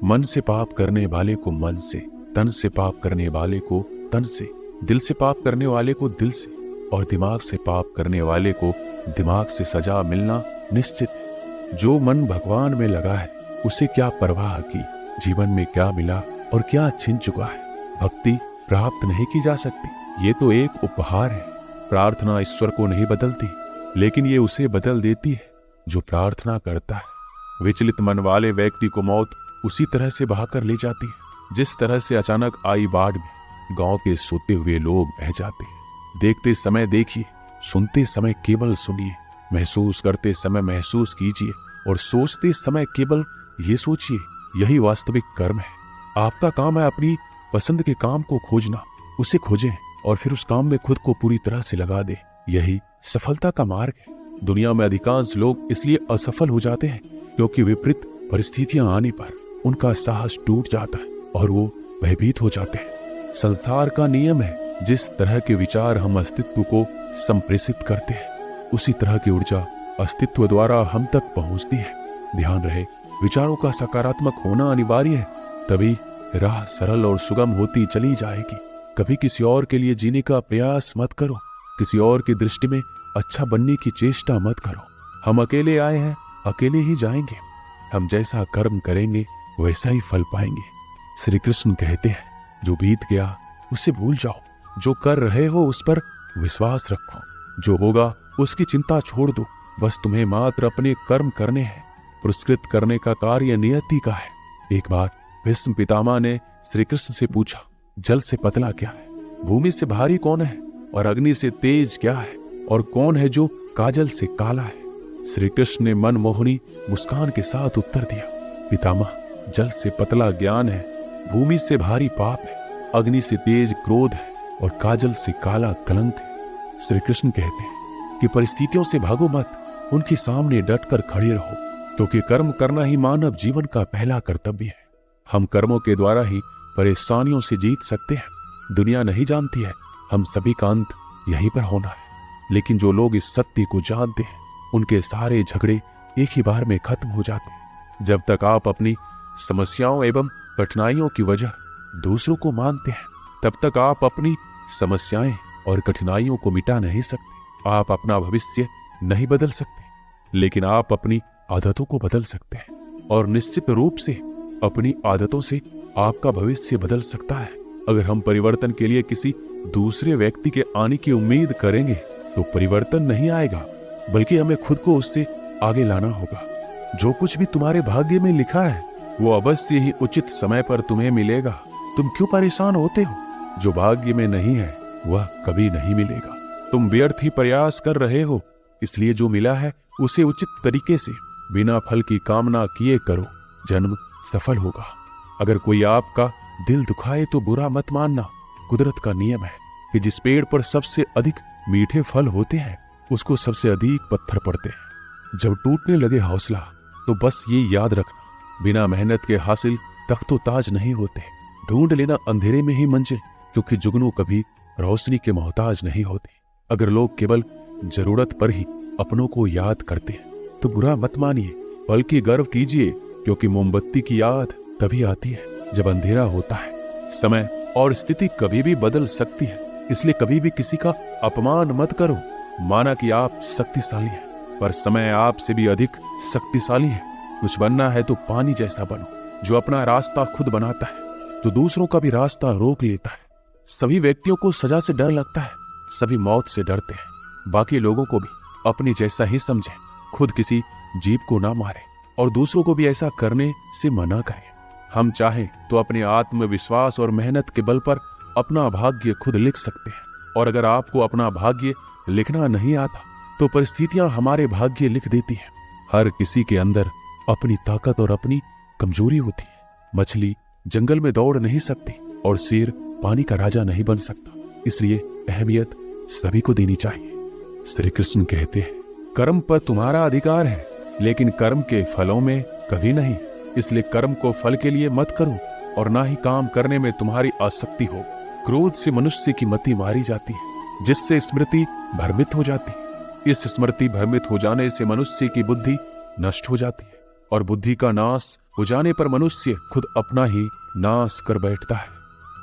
मन से पाप करने वाले को मन से, तन से पाप करने वाले को तन से, दिल से पाप करने वाले को दिल से और दिमाग से पाप करने वाले को दिमाग से सजा मिलना निश्चित है। जो मन भगवान में लगा है उसे क्या परवाह की जीवन में क्या मिला और क्या छिन चुका है। भक्ति प्राप्त नहीं की जा सकती, ये तो एक उपहार है। प्रार्थना ईश्वर को नहीं बदलती, लेकिन ये उसे बदल देती है जो प्रार्थना करता है। विचलित मन वाले व्यक्ति को मौत उसी तरह से बहाकर ले जाती है जिस तरह से अचानक आई बाढ़ में गांव के सोते हुए लोग बह जाते हैं। देखते समय देखिए, सुनते समय केवल सुनिए, महसूस करते समय महसूस कीजिए और सोचते समय केवल ये सोचिए, यही वास्तविक कर्म है। आपका काम है अपनी पसंद के काम को खोजना, उसे खोजें और फिर उस काम में खुद को पूरी तरह से लगा दें। यही सफलता का मार्ग है। दुनिया में अधिकांश लोग इसलिए असफल हो जाते हैं क्योंकि विपरीत परिस्थितियां आने पर उनका साहस टूट जाता है और वो भयभीत हो जाते हैं। संसार का नियम है, जिस तरह के विचार हम अस्तित्व को संप्रेषित करते हैं उसी तरह की ऊर्जा अस्तित्व द्वारा हम तक पहुंचती है। ध्यान रहे, विचारों का सकारात्मक होना अनिवार्य है, तभी राह सरल और सुगम होती चली जाएगी। कभी किसी और के लिए जीने का प्रयास मत करो, किसी और की दृष्टि में अच्छा बनने की चेष्टा मत करो। हम अकेले आए हैं, अकेले ही जाएंगे। हम जैसा कर्म करेंगे वैसा ही फल पाएंगे। श्री कृष्ण कहते हैं, जो बीत गया उसे भूल जाओ, जो कर रहे हो उस पर विश्वास रखो, जो होगा उसकी चिंता छोड़ दो। बस तुम्हें मात्र अपने कर्म करने हैं, पुरस्कृत करने का कार्य नियति का है। एक बार भीष्म पितामह ने श्री कृष्ण से पूछा, जल से पतला क्या है, भूमि से भारी कौन है और अग्नि से तेज क्या है, और कौन है जो काजल से काला है। श्री कृष्ण ने मनमोहनी मुस्कान के साथ उत्तर दिया, पितामह, जल से पतला ज्ञान है, भूमि से भारी पाप है, अग्नि से तेज क्रोध है और काजल से काला कलंक है। श्री कृष्ण कहते हैं कि परिस्थितियों से भागो मत, उनके सामने डटकर खड़े रहो, क्योंकि कर्म करना ही मानव जीवन का पहला कर्तव्य है। हम कर्मों के द्वारा ही परेशानियों से जीत सकते हैं। दुनिया नहीं जानती है हम सभी का अंत यहीं पर होना है, लेकिन जो लोग इस सत्य को जानते हैं उनके सारे झगड़े एक ही बार में खत्म हो जाते हैं। जब तक आप अपनी समस्याओं एवं कठिनाइयों की वजह दूसरों को मानते हैं, तब तक आप अपनी समस्याएं और कठिनाइयों को मिटा नहीं सकते। आप अपना भविष्य नहीं बदल सकते, लेकिन आप अपनी आदतों को बदल सकते हैं, और निश्चित रूप से अपनी आदतों से आपका भविष्य बदल सकता है। अगर हम परिवर्तन के लिए किसी दूसरे व्यक्ति के आने की उम्मीद करेंगे तो परिवर्तन नहीं आएगा, बल्कि हमें खुद को उससे आगे लाना होगा। जो कुछ भी तुम्हारे भाग्य में लिखा है वो अवश्य ही उचित समय पर तुम्हें मिलेगा। तुम क्यों परेशान होते हो? जो भाग्य में नहीं है वह कभी नहीं मिलेगा। तुम व्यर्थ ही प्रयास कर रहे हो, इसलिए जो मिला है उसे उचित तरीके से बिना फल की कामना किए करो, जन्म सफल होगा। अगर कोई आपका दिल दुखाए तो बुरा मत मानना। कुदरत का नियम है कि जिस पेड़ पर सबसे अधिक मीठे फल होते हैं उसको सबसे अधिक पत्थर पड़ते हैं। जब टूटने लगे हौसला तो बस ये याद रखना, बिना मेहनत के हासिल तख्तो ताज नहीं होते। ढूंढ लेना अंधेरे में ही मंजिल, क्योंकि जुगनू कभी रोशनी के मोहताज नहीं होते। अगर लोग केवल जरूरत पर ही अपनों को याद करते हैं तो बुरा मत मानिए, बल्कि गर्व कीजिए, क्योंकि मोमबत्ती की याद तभी आती है जब अंधेरा होता है। समय और स्थिति कभी भी बदल सकती है, इसलिए कभी भी किसी का अपमान मत करो। माना कि आप शक्तिशाली हैं, पर समय आपसे भी अधिक शक्तिशाली है। कुछ बनना है तो पानी जैसा बनो, जो अपना रास्ता खुद बनाता है, तो दूसरों का भी रास्ता रोक लेता है। सभी व्यक्तियों को सजा से डर लगता है, सभी मौत से डरते हैं। बाकी लोगों को भी अपने जैसा ही समझें, खुद किसी जीव को ना मारे और दूसरों को भी ऐसा करने से मना करें। हम चाहें तो अपने आत्मविश्वास और मेहनत के बल पर अपना भाग्य खुद लिख सकते हैं, और अगर आपको अपना भाग्य लिखना नहीं आता तो परिस्थितियां हमारे भाग्य लिख देती हैं। हर किसी के अंदर अपनी ताकत और अपनी कमजोरी होती है। मछली जंगल में दौड़ नहीं सकती और शेर पानी का राजा नहीं बन सकता, इसलिए अहमियत सभी को देनी चाहिए। श्री कृष्ण कहते हैं, कर्म पर तुम्हारा अधिकार है, लेकिन कर्म के फलों में कभी नहीं। इसलिए कर्म को फल के लिए मत करो और ना ही काम करने में तुम्हारी आसक्ति हो। क्रोध से मनुष्य की मति मारी जाती है, जिससे स्मृति भ्रमित हो जाती है। इस स्मृति भ्रमित हो जाने से मनुष्य की बुद्धि नष्ट हो जाती है, और बुद्धि का नाश हो जाने पर मनुष्य खुद अपना ही नाश कर बैठता है।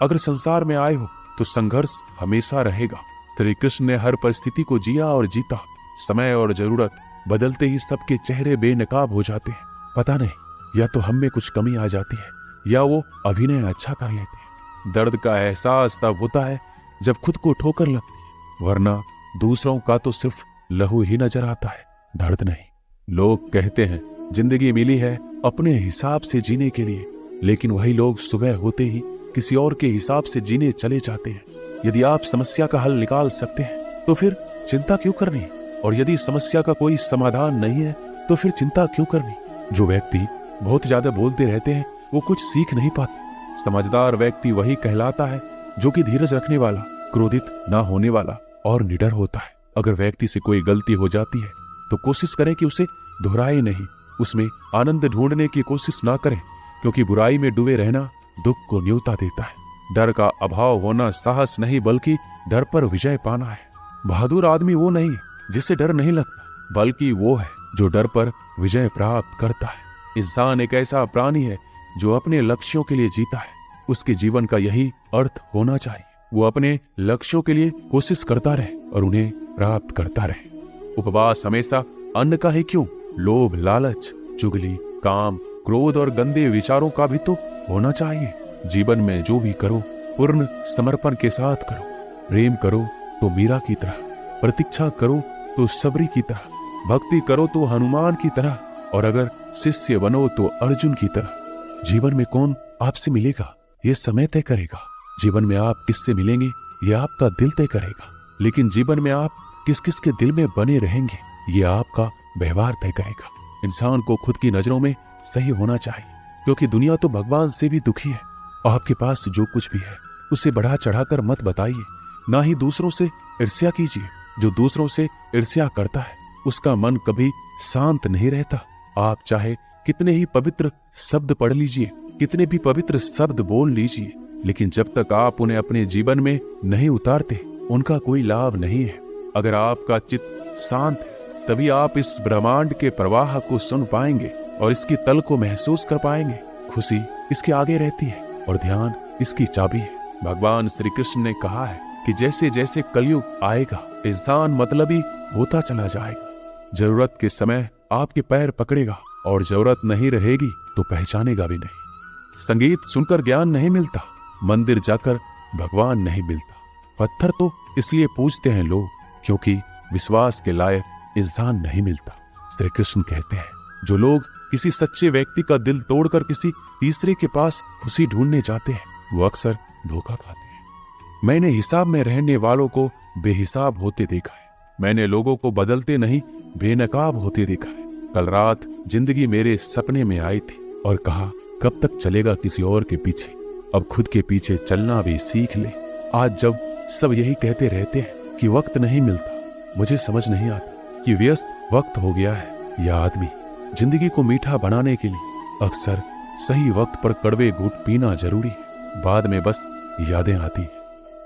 अगर संसार में आए हो तो संघर्ष हमेशा रहेगा। श्री कृष्ण ने हर परिस्थिति को जिया और जीता। समय और जरूरत बदलते ही सबके चेहरे बेनकाब हो जाते हैं। पता नहीं, या तो हम में कुछ कमी आ जाती है या वो अभिनय अच्छा कर लेते हैं। दर्द का एहसास तब होता है जब खुद को ठोकर लगती है, वरना दूसरों का तो सिर्फ लहू ही नजर आता है, दर्द नहीं। लोग कहते हैं जिंदगी मिली है अपने हिसाब से जीने के लिए, लेकिन वही लोग सुबह होते ही किसी और के हिसाब से जीने चले जाते हैं। यदि आप समस्या का हल निकाल सकते हैं तो फिर चिंता क्यों करनी, और यदि समस्या का कोई समाधान नहीं है तो फिर चिंता क्यों करनी। जो व्यक्ति बहुत ज्यादा बोलते रहते हैं वो कुछ सीख नहीं पाते। समझदार व्यक्ति वही कहलाता है जो कि धीरज रखने वाला, क्रोधित ना होने वाला और निडर होता है। अगर व्यक्ति से कोई गलती हो जाती है तो कोशिश करें कि उसे दोहराए नहीं, उसमें आनंद ढूंढने की कोशिश ना करें, क्योंकि बुराई में डूबे रहना दुख को न्योता देता है। डर का अभाव होना साहस नहीं बल्कि डर पर विजय पाना है। बहादुर आदमी वो नहीं जिससे डर नहीं लगता, बल्कि वो है जो डर पर विजय प्राप्त करता है। इंसान एक ऐसा प्राणी है जो अपने लक्ष्यों के लिए जीता है। उसके जीवन का यही अर्थ होना चाहिए। वो अपने लक्ष्यों के लिए कोशिश करता रहे और उन्हें प्राप्त करता रहे। उपवास हमेशा अन्न का ही क्यों, लोभ, लालच, चुगली, काम, क्रोध और गंदे विचारों का भी तो होना चाहिए। जीवन में जो भी करो पूर्ण समर्पण के साथ करो। प्रेम करो तो मीरा की तरह, प्रतीक्षा करो तो सबरी की तरह, भक्ति करो तो हनुमान की तरह, और अगर शिष्य बनो तो अर्जुन की तरह। जीवन में कौन आपसे मिलेगा ये समय तय करेगा। जीवन में आप किससे मिलेंगे ये आपका दिल तय करेगा। लेकिन जीवन में आप किस किस के दिल में बने रहेंगे ये आपका व्यवहार तय करेगा। इंसान को खुद की नजरों में सही होना चाहिए, क्योंकि दुनिया तो भगवान से भी दुखी है। आपके पास जो कुछ भी है उसे बढ़ा चढ़ाकर मत बताइए, ना ही दूसरों से ईर्ष्या कीजिए। जो दूसरों से ईर्ष्या करता है उसका मन कभी शांत नहीं रहता। आप चाहे कितने ही पवित्र शब्द पढ़ लीजिए, कितने भी पवित्र शब्द बोल लीजिए, लेकिन जब तक आप उन्हें अपने जीवन में नहीं उतारते उनका कोई लाभ नहीं है। अगर आपका चित्त शांत है तभी आप इस ब्रह्मांड के प्रवाह को सुन पाएंगे और इसकी तल को महसूस कर पाएंगे। खुशी इसके आगे रहती है और ध्यान इसकी चाबी है। भगवान श्री कृष्ण ने कहा है कि जैसे जैसे कलयुग आएगा इंसान मतलबी होता चला जाएगा। जरूरत के समय आपके पैर पकड़ेगा और जरूरत नहीं रहेगी तो पहचानेगा भी नहीं। संगीत सुनकर ज्ञान नहीं मिलता, मंदिर जाकर भगवान नहीं मिलता। पत्थर तो इसलिए पूजते हैं लोग क्योंकि विश्वास के लायक इंसान नहीं मिलता। श्री कृष्ण कहते हैं जो लोग किसी सच्चे व्यक्ति का दिल तोड़कर किसी तीसरे के पास खुशी ढूंढने जाते हैं वो अक्सर धोखा खाते हैं। मैंने हिसाब में रहने वालों को बेहिसाब होते देखा है। मैंने लोगों को बदलते नहीं बेनकाब होते देखा है। कल रात जिंदगी मेरे सपने में आई थी और कहा कब तक चलेगा किसी और के पीछे, अब खुद के पीछे चलना भी सीख ले। आज जब सब यही कहते रहते हैं कि वक्त नहीं मिलता, मुझे समझ नहीं आता कि व्यस्त वक्त हो गया है या आदमी जिंदगी को मीठा बनाने के लिए अक्सर सही वक्त पर कड़वे घूंट पीना जरूरी है। बाद में बस यादें आती है,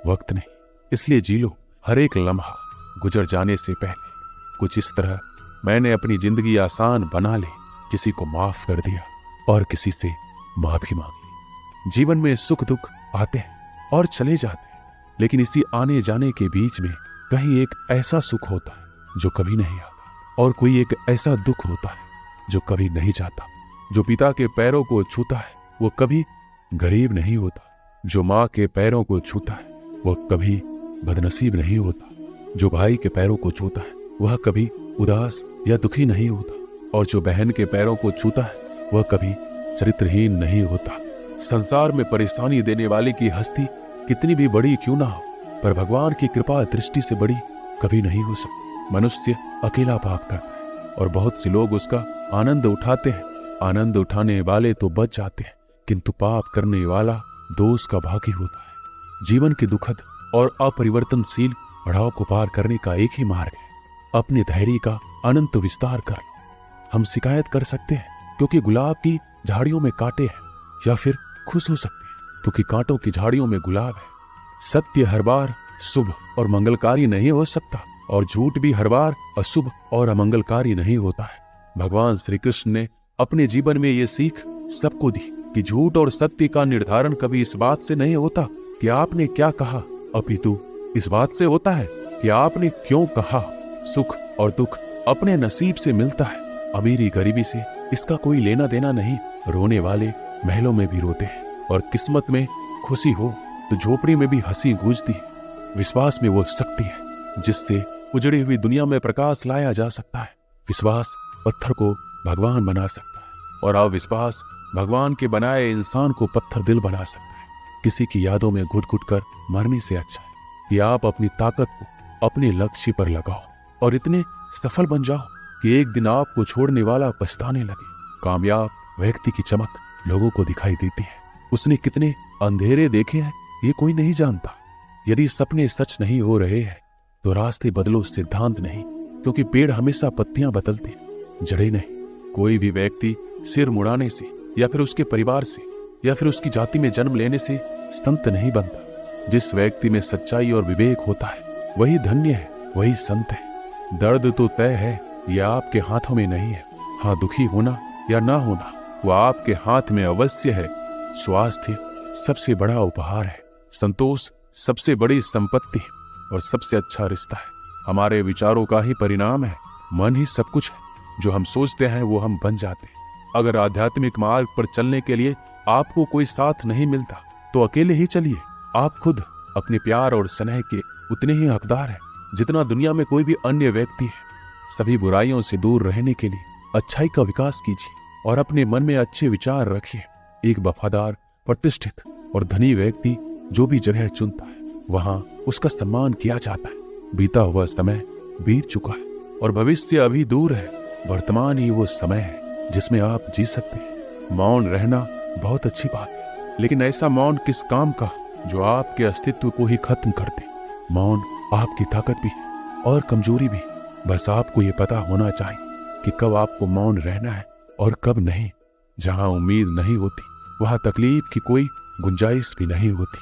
वक्त नहीं। इसलिए जी लो हर एक लम्हा गुजर जाने से पहले। कुछ इस तरह मैंने अपनी जिंदगी आसान बना ली, किसी को माफ कर दिया और किसी से माफी मांग ली। जीवन में सुख दुख आते हैं और चले जाते हैं, लेकिन इसी आने जाने के बीच में कहीं एक ऐसा सुख होता है जो कभी नहीं आता और कोई एक ऐसा दुख होता है जो कभी नहीं जाता। जो पिता के पैरों को छूता है वो कभी गरीब नहीं होता। जो माँ के पैरों को छूता है वह कभी बदनसीब नहीं होता। जो भाई के पैरों को छूता है वह कभी उदास या दुखी नहीं होता, और जो बहन के पैरों को छूता है वह कभी चरित्रहीन नहीं होता। संसार में परेशानी देने वाले की हस्ती कितनी भी बड़ी क्यों ना हो, पर भगवान की कृपा दृष्टि से बड़ी कभी नहीं हो सकती। मनुष्य अकेला पाप करता है और बहुत से लोग उसका आनंद उठाते हैं। आनंद उठाने वाले तो बच जाते हैं, किंतु पाप करने वाला दोष का भागी होता है। जीवन के दुखद और अपरिवर्तनशील पड़ाव को पार करने का एक ही मार्ग है, अपने धैर्य का अनंत विस्तार कर लो। हम शिकायत कर सकते हैं क्योंकि गुलाब की झाड़ियों में कांटे हैं, या फिर खुश हो सकते हैं क्योंकि कांटों की झाड़ियों में गुलाब है। सत्य हर बार शुभ और मंगलकारी नहीं हो सकता, और झूठ भी हर बार अशुभ और अमंगलकारी नहीं होता है। भगवान श्री कृष्ण ने अपने जीवन में ये सीख सबको दी कि झूठ और सत्य का निर्धारण कभी इस बात से नहीं होता कि आपने क्या कहा, अपितु इस बात से होता है कि आपने क्यों कहा। सुख और दुख अपने नसीब से मिलता है, अमीरी गरीबी से इसका कोई लेना देना नहीं। रोने वाले महलों में भी रोते हैं और किस्मत में खुशी हो तो झोपड़ी में भी हंसी गूंजती है। विश्वास में वो शक्ति है जिससे उजड़ी हुई दुनिया में प्रकाश लाया जा सकता है। विश्वास पत्थर को भगवान बना सकता है और अविश्वास भगवान के बनाए इंसान को पत्थर दिल बना सकता है। किसी की यादों में घुट घुट कर मरने से अच्छा है कि आप अपनी ताकत को अपने लक्ष्य पर लगाओ और इतने सफल बन जाओ कि एक दिन आपको छोड़ने वाला पछताने लगे। कामयाब व्यक्ति की चमक लोगों को दिखाई देती है। उसने कितने अंधेरे देखे हैं ये कोई नहीं जानता। यदि सपने सच नहीं हो रहे हैं तो रास्ते बदलो, सिद्धांत नहीं, क्योंकि पेड़ हमेशा पत्तियां बदलते हैं, जड़ें नहीं। कोई भी व्यक्ति सिर मुड़ाने से या फिर उसके परिवार से या फिर उसकी जाति में जन्म लेने से संत नहीं बनता। जिस व्यक्ति में सच्चाई और विवेक होता है वही धन्य है, वही संत है। दर्द तो तय है, यह आपके हाथों में नहीं है। हाँ, दुखी होना या ना होना वो आपके हाथ में अवश्य है। स्वास्थ्य सबसे बड़ा उपहार है, संतोष सबसे बड़ी संपत्ति है और सबसे अच्छा रिश्ता है हमारे विचारों का ही परिणाम है। मन ही सब कुछ है, जो हम सोचते हैं वो हम बन जाते हैं। अगर आध्यात्मिक मार्ग पर चलने के लिए आपको कोई साथ नहीं मिलता तो अकेले ही चलिए। आप खुद अपने प्यार और स्नेह के उतने ही हकदार हैं जितना दुनिया में कोई भी अन्य व्यक्ति है। सभी बुराइयों से दूर रहने के लिए अच्छाई का विकास कीजिए और अपने मन में अच्छे विचार रखिए। एक वफादार, प्रतिष्ठित और धनी व्यक्ति जो भी जगह चुनता है वहां उसका सम्मान किया जाता है। बीता हुआ समय बीत चुका है और भविष्य अभी दूर है। वर्तमान ही वो समय है जिसमें आप जी सकते हैं। मौन रहना बहुत अच्छी बात है, लेकिन ऐसा मौन किस काम का जो आपके अस्तित्व को ही खत्म कर दे। मौन आपकी ताकत भी है और कमजोरी भी। बस आपको ये पता होना चाहिए कि कब आपको मौन रहना है और कब नहीं। जहां उम्मीद नहीं होती वहां तकलीफ की कोई गुंजाइश भी नहीं होती।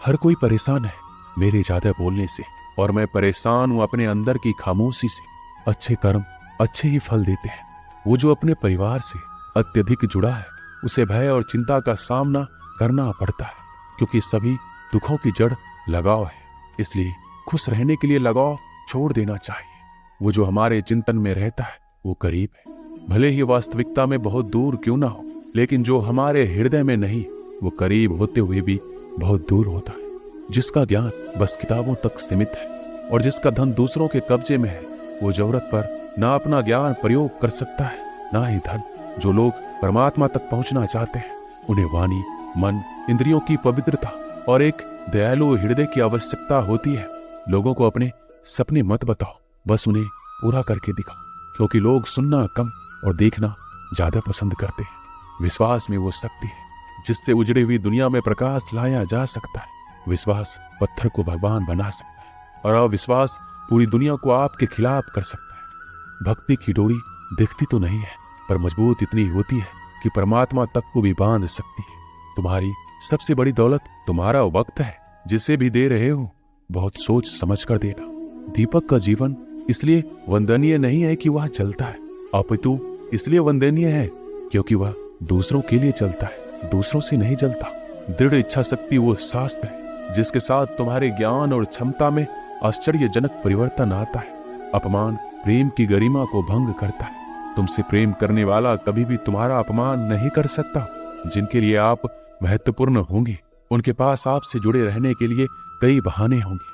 हर कोई परेशान है मेरे ज्यादा बोलने से और मैं परेशान हूं अपने अंदर की खामोशी से। अच्छे कर्म अच्छे ही फल देते हैं। वो जो अपने परिवार से अत्यधिक जुड़ा है उसे भय और चिंता का सामना करना पड़ता है, क्योंकि सभी दुखों की जड़ लगाव है। इसलिए खुश रहने के लिए लगाव छोड़ देना चाहिए। वो जो हमारे चिंतन में रहता है वो करीब है, भले ही वास्तविकता में बहुत दूर क्यों ना हो, लेकिन जो हमारे हृदय में नहीं वो करीब होते हुए भी बहुत दूर होता है। जिसका ज्ञान बस किताबों तक सीमित है और जिसका धन दूसरों के कब्जे में है वो जरूरत पर ना अपना ज्ञान प्रयोग कर सकता है ना ही धन। जो लोग परमात्मा तक पहुंचना चाहते हैं उन्हें वाणी, मन, इंद्रियों की पवित्रता और एक दयालु हृदय की आवश्यकता होती है। लोगों को अपने सपने मत बताओ, बस उन्हें पूरा करके दिखाओ, क्योंकि लोग सुनना कम और देखना ज्यादा पसंद करते हैं। विश्वास में वो शक्ति है जिससे उजड़ी हुई दुनिया में प्रकाश लाया जा सकता है। विश्वास पत्थर को भगवान बना सकता है और अविश्वास पूरी दुनिया को आपके खिलाफ कर सकता है। भक्ति की डोरी दिखती तो नहीं है पर मजबूत इतनी होती है कि परमात्मा तक को भी बांध सकती है। तुम्हारी सबसे बड़ी दौलत तुम्हारा वक्त है, जिसे भी दे रहे हो बहुत सोच समझ कर देना। दीपक का जीवन इसलिए वंदनीय नहीं है कि वह जलता है, अपितु इसलिए वंदनीय है क्योंकि वह दूसरों के लिए चलता है, दूसरों से नहीं जलता। दृढ़ इच्छा शक्ति वो शास्त्र है जिसके साथ तुम्हारे ज्ञान और क्षमता में आश्चर्यजनक परिवर्तन आता है। अपमान प्रेम की गरिमा को भंग करता है। तुमसे प्रेम करने वाला कभी भी तुम्हारा अपमान नहीं कर सकता। जिनके लिए आप महत्वपूर्ण होंगे उनके पास आपसे जुड़े रहने के लिए कई बहाने होंगे,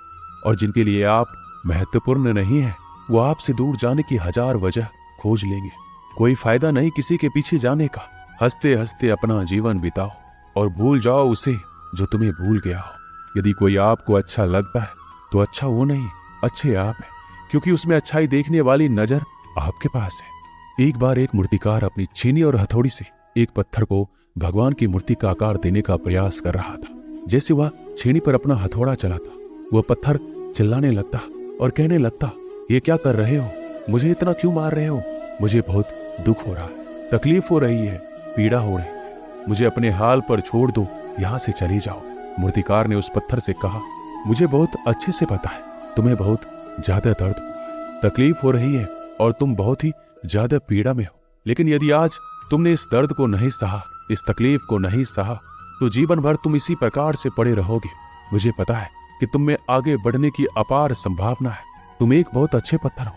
और जिनके लिए आप महत्वपूर्ण नहीं है वो आपसे दूर जाने की हजार वजह खोज लेंगे। कोई फायदा नहीं किसी के पीछे जाने का। हंसते हंसते अपना जीवन बिताओ और भूल जाओ उसे जो तुम्हें भूल गया हो। यदि कोई आपको अच्छा लगता है तो अच्छा वो नहीं, अच्छे आप हैं, क्योंकि उसमें अच्छाई देखने वाली नजर आपके पास है। एक बार एक मूर्तिकार अपनी छीनी और हथौड़ी से एक पत्थर को भगवान की मूर्ति का आकार देने का प्रयास कर रहा था। जैसे वह छीनी पर अपना हथौड़ा चलाता वह पत्थर चिल्लाने लगता और कहने लगता, ये क्या कर रहे हो? मुझे इतना क्यों मार रहे हो? मुझे बहुत दुख हो रहा है, तकलीफ हो रही है, पीड़ा हो रही है, मुझे अपने हाल पर छोड़ दो, यहाँ से चले जाओ। मूर्तिकार ने उस पत्थर से कहा, मुझे बहुत अच्छे से पता है तुम्हें बहुत ज्यादा दर्द हो रहा है, तकलीफ हो रही है और तुम बहुत ही ज्यादा पीड़ा में हो, लेकिन यदि आज तुमने इस दर्द को नहीं सहा, इस तकलीफ को नहीं सहा तो जीवन भर तुम इसी प्रकार से पड़े रहोगे। मुझे पता है कि तुम में आगे बढ़ने की अपार संभावना है। तुम एक बहुत अच्छे पत्थर हो,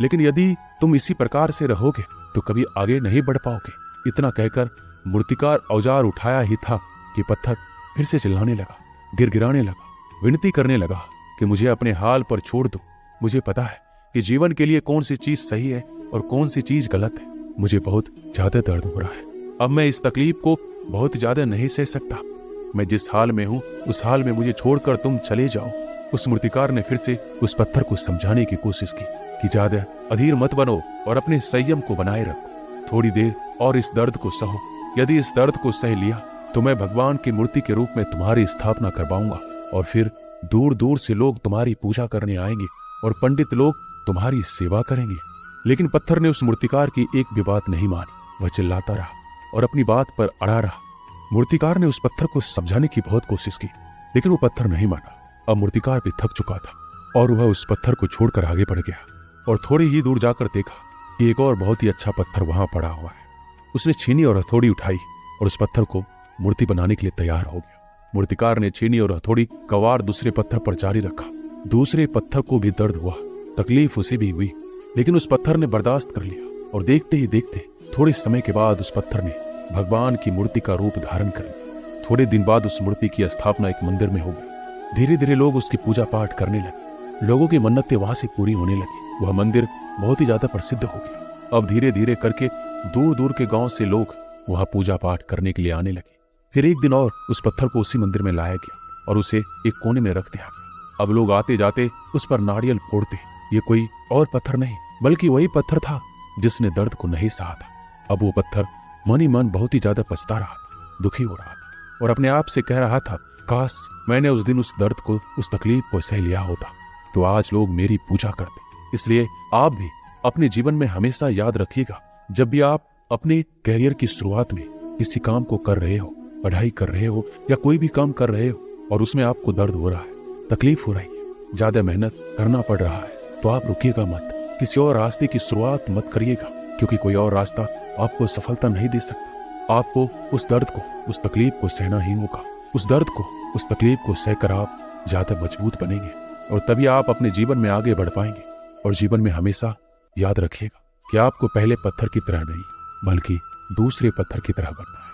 लेकिन यदि तुम इसी प्रकार से रहोगे तो कभी आगे नहीं बढ़ पाओगे। इतना कहकर मूर्तिकार औजार उठाया ही था कि पत्थर फिर से चिल्लाने लगा, गिड़गिड़ाने लगा, विनती करने लगा कि मुझे अपने हाल पर छोड़ दो। मुझे पता है कि जीवन के लिए कौन सी चीज सही है और कौन सी चीज गलत है। मुझे बहुत ज्यादा दर्द हो रहा है। अब मैं इस तकलीफ को बहुत ज्यादा नहीं सह सकता। मैं जिस हाल में हूं उस हाल में मुझे छोड़कर तुम चले जाओ। उस मूर्तिकार ने फिर से उस पत्थर को समझाने की कोशिश की कि ज्यादा अधीर मत बनो और अपने संयम को बनाए रखो। थोड़ी देर और इस दर्द को सहो। यदि इस दर्द को सह लिया तो मैं भगवान की मूर्ति के रूप में तुम्हारी स्थापना करवाऊंगा और फिर दूर दूर से लोग तुम्हारी पूजा करने आएंगे और पंडित लोग तुम्हारी सेवा करेंगे। लेकिन पत्थर ने उस मूर्तिकार की एक भी बात नहीं मानी। वह चिल्लाता रहा और अपनी बात पर अड़ा रहा। मूर्तिकार ने उस पत्थर को समझाने की बहुत कोशिश की, लेकिन वो पत्थर नहीं माना। अब मूर्तिकार भी थक चुका था और वह उस पत्थर को छोड़कर आगे बढ़ गया और थोड़ी ही दूर जाकर देखा कि एक और बहुत ही अच्छा पत्थर वहां पड़ा हुआ है। उसने छीनी और हथौड़ी उठाई और उस पत्थर को मूर्ति बनाने के लिए तैयार हो गया। मूर्तिकार ने छीनी और हथौड़ी का वार दूसरे पत्थर पर जारी रखा। दूसरे पत्थर को भी दर्द हुआ, तकलीफ उसे भी हुई, लेकिन उस पत्थर ने बर्दाश्त कर लिया और देखते ही देखते थोड़े समय के बाद उस पत्थर ने भगवान की मूर्ति का रूप धारण कर लिया। थोड़े दिन बाद उस मूर्ति की स्थापना एक मंदिर में हो गई। धीरे धीरे लोग उसकी पूजा पाठ करने लगे। लोगों की मन्नतें वहां से पूरी होने लगी। वह मंदिर बहुत ही ज्यादा प्रसिद्ध हो गया। अब धीरे धीरे करके दूर दूर के गांव से लोग वहां पूजा पाठ करने के लिए आने लगे। फिर एक दिन और उस पत्थर को उसी मंदिर में लाया गया और उसे एक कोने में रख दिया गया। अब लोग आते जाते उस पर नारियल फोड़ते। ये कोई और पत्थर नहीं बल्कि वही पत्थर था जिसने दर्द को नहीं सहा था। अब वो पत्थर मन ही मन बहुत ही ज्यादा पछता रहा था, दुखी हो रहा था और अपने आप से कह रहा था, काश मैंने उस दिन उस दर्द को, उस तकलीफ को सह लिया होता तो आज लोग मेरी पूजा करते। इसलिए आप भी अपने जीवन में हमेशा याद रखिएगा, जब भी आप अपने कैरियर की शुरुआत में किसी काम को कर रहे हो, पढ़ाई कर रहे हो या कोई भी काम कर रहे हो और उसमें आपको दर्द हो रहा है, तकलीफ हो रही है, ज्यादा मेहनत करना पड़ रहा है, तो आप रुकिएगा मत। किसी और रास्ते की शुरुआत मत करिएगा, क्योंकि कोई और रास्ता आपको सफलता नहीं दे सकता। आपको उस दर्द को, उस तकलीफ को सहना ही होगा। उस दर्द को, उस तकलीफ को सहकर आप ज्यादा मजबूत बनेंगे और तभी आप अपने जीवन में आगे बढ़ पाएंगे। और जीवन में हमेशा याद रखिएगा कि आपको पहले पत्थर की तरह नहीं बल्कि दूसरे पत्थर की तरह बनना है।